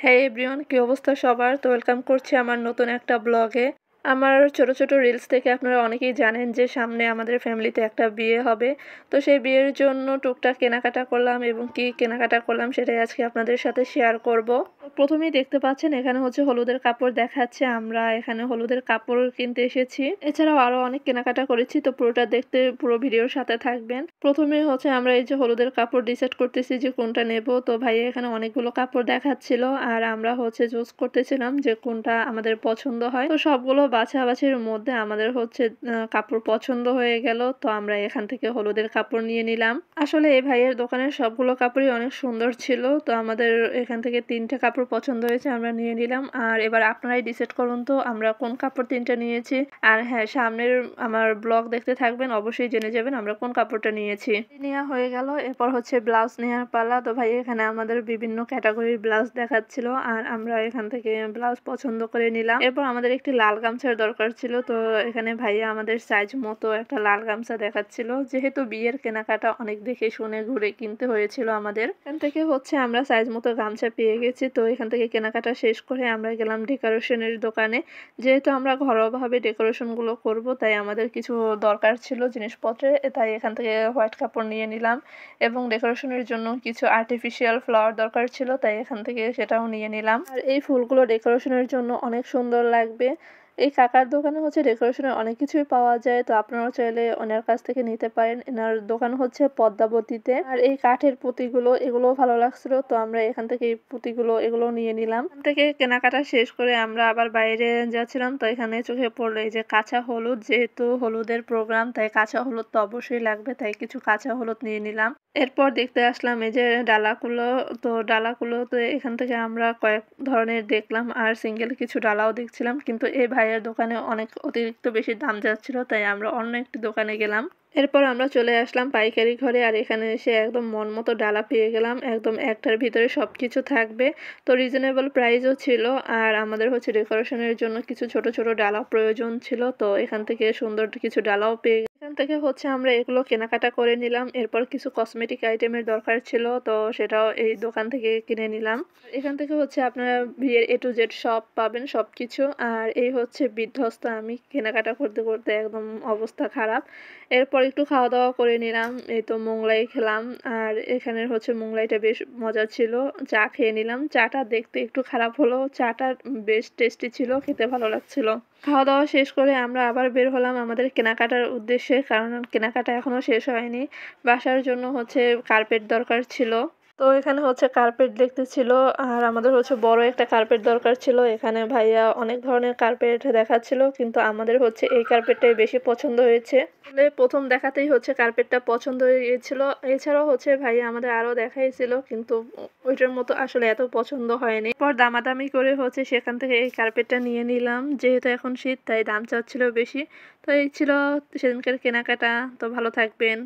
হ্যাঁ এভরিওয়ান, কি অবস্থা সবার? তো ওয়েলকাম করছি আমার নতুন একটা ব্লগে। আমার ছোট ছোট রিলস থেকে আপনারা অনেকেই জানেন যে সামনে আমাদের ফ্যামিলিতে একটা বিয়ে হবে। তো সেই বিয়ের জন্য টুকটাক কেনাকাটা করলাম এবং কি কেনাকাটা করলাম সেটাই আজকে আপনাদের সাথে শেয়ার করব। প্রথমেই দেখতে পাচ্ছেন এখানে হচ্ছে হলুদের কাপড় দেখাচ্ছে। আমরা এখানে হলুদের কাপড় কিনতে এসেছি, এছাড়াও আরো অনেক কেনাকাটা করেছি। তো পুরোটা দেখতে পুরো ভিডিওর সাথে থাকবেন। প্রথমে হচ্ছে আমরা এই যে হলুদের কাপড় ডিসাইড করতেছি যে কোনটা নেব। তো ভাই এখানে অনেকগুলো কাপড় দেখাচ্ছিল আর আমরা হচ্ছে চুজ করতেছিলাম যে কোনটা আমাদের পছন্দ হয়। তো সবগুলো বাছাবাছির মধ্যে আমাদের হচ্ছে কাপড় পছন্দ হয়ে গেল। তো আমরা এখান থেকে হলুদের কাপড় নিয়ে নিলাম। আসলে এই ভাইয়ের দোকানের সবগুলো কাপড়ই অনেক সুন্দর ছিল। তো আমাদের এখান থেকে 3টে কাপড় পছন্দ হয়েছে, আমরা নিয়ে নিলাম। আর এবার আপনারাই ডিসাইড করুন তো আমরা কোন কাপড় 3টে নিয়েছি। আর হ্যাঁ, সামনের আমার ব্লগ দেখতে থাকবেন, অবশ্যই জেনে যাবেন আমরা কোন কাপড়টা নিয়েছি। নেওয়া হয়ে গেল, এরপর হচ্ছে ব্লাউজ নেওয়ার পালা। তো ভাই এখানে আমাদের বিভিন্ন ক্যাটাগরির ব্লাউজ দেখাচ্ছিল আর আমরা এখান থেকে ব্লাউজ পছন্দ করে নিলাম। এরপর আমাদের একটি লাল গামছার দরকার ছিল। তো এখানে ভাইয়া আমাদের সাইজ মতো একটা লাল গামছা দেখাচ্ছিল। যেহেতু বিয়ের কেনাকাটা অনেক দেখে শুনে ঘুরে কিনতে হয়েছিল আমাদের, এখান থেকে হচ্ছে আমরা সাইজ মতো গামছা পেয়ে গেছি। তো এখান থেকে কেনাকাটা শেষ করে আমরা গেলাম ডেকোরেশনের দোকানে। যেহেতু আমরা ঘরোয়াভাবে ডেকোরেশনগুলো করব, তাই আমাদের কিছু দরকার ছিল জিনিসপত্রের, তাই এখান থেকে হোয়াইট কাপড় নিয়ে নিলাম এবং ডেকোরেশনের জন্য কিছু আর্টিফিশিয়াল ফ্লাওয়ার দরকার ছিল, তাই এখান থেকে সেটাও নিয়ে নিলাম। আর এই ফুলগুলো ডেকোরেশনের জন্য অনেক সুন্দর লাগবে। এই কাকার দোকানে হচ্ছে ডেকোরেশনের অনেক কিছুই পাওয়া যায়, তো আপনারাও চাইলে ওনার কাছ থেকে নিতে পারেন। এনার দোকান হচ্ছে পদ্মাবতীতে। আর এই কাঠের পুঁতিগুলো এগুলো ভালো লাগছিল, তো আমরা এখান থেকে এই পুঁতিগুলো এগুলো নিয়ে নিলাম। এখান থেকে কেনাকাটা শেষ করে আমরা আবার বাইরে যাচ্ছিলাম। তো এখানে চোখে পড়লো এই যে কাঁচা হলুদ, যেহেতু হলুদের প্রোগ্রাম তাই কাঁচা হলুদ তো অবশ্যই লাগবে, তাই কিছু কাঁচা হলুদ নিয়ে নিলাম। এরপর দেখতে আসলাম এই যে ডালাগুলো। তো ডালাগুলো তো এখান থেকে আমরা কয়েক ধরনের দেখলাম আর সিঙ্গেল কিছু ডালাও দেখছিলাম, কিন্তু এই ভাইয়ের দোকানে অনেক অতিরিক্ত বেশি দাম যাচ্ছিল, তাই আমরা অন্য একটি দোকানে গেলাম। এরপর আমরা চলে আসলাম পাইকারি ঘরে আর এখানে এসে একদম মন মতো ডালা পেয়ে গেলাম। একদম একটার ভিতরে সবকিছু থাকবে, তো রিজনেবল প্রাইসও ছিল। আর আমাদের হচ্ছে ডেকোরেশনের জন্য কিছু ছোট ছোট ডালা প্রয়োজন ছিল, তো এখান থেকে সুন্দর কিছু ডালাও পেয়ে এখান থেকে হচ্ছে আমরা এগুলো কেনাকাটা করে নিলাম। এরপর কিছু কসমেটিক আইটেমের দরকার ছিল, তো সেটাও এই দোকান থেকে কিনে নিলাম। এখান থেকে হচ্ছে আপনারা বিয়ের A to Z সব পাবেন, সবকিছু। আর এই হচ্ছে বিধ্বস্ত আমি, কেনাকাটা করতে করতে একদম অবস্থা খারাপ। এরপর একটু খাওয়া দাওয়া করে নিলাম, এই তো মোগলাই খেলাম। আর এখানের হচ্ছে মোগলাইটা বেশ মজা ছিল। চা খেয়ে নিলাম, চাটা দেখতে একটু খারাপ হলো, চাটা বেশ টেস্টি ছিল, খেতে ভালো লাগছিল। খাওয়া দাওয়া শেষ করে আমরা আবার বের হলাম আমাদের কেনাকাটার উদ্দেশ্যে, কারণ কেনাকাটা এখনো শেষ হয়নি। বাসার জন্য হচ্ছে কার্পেট দরকার ছিল। তো এখানে হচ্ছে কার্পেট দেখতেছিল আর আমাদের হচ্ছে বড় একটা কার্পেট দরকার ছিল। এখানে ভাইয়া অনেক ধরনের কার্পেট দেখাচ্ছিল, কিন্তু আমাদের হচ্ছে এই কার্পেটটাই বেশি পছন্দ হয়েছে। প্রথম দেখাতেই হচ্ছে কার্পেটটা পছন্দ হয়ে গিয়েছিল। এছাড়াও হচ্ছে ভাইয়া আমাদের আরো দেখাইছিল, কিন্তু ওইটার মতো আসলে এত পছন্দ হয়নি। পর দামাদামি করে হচ্ছে সেখান থেকে এই কার্পেটটা নিয়ে নিলাম। যেহেতু এখন শীত তাই দাম চাচ্ছিল বেশি। তো এই ছিল সেদিনকার কেনাকাটা। তো ভালো থাকবেন।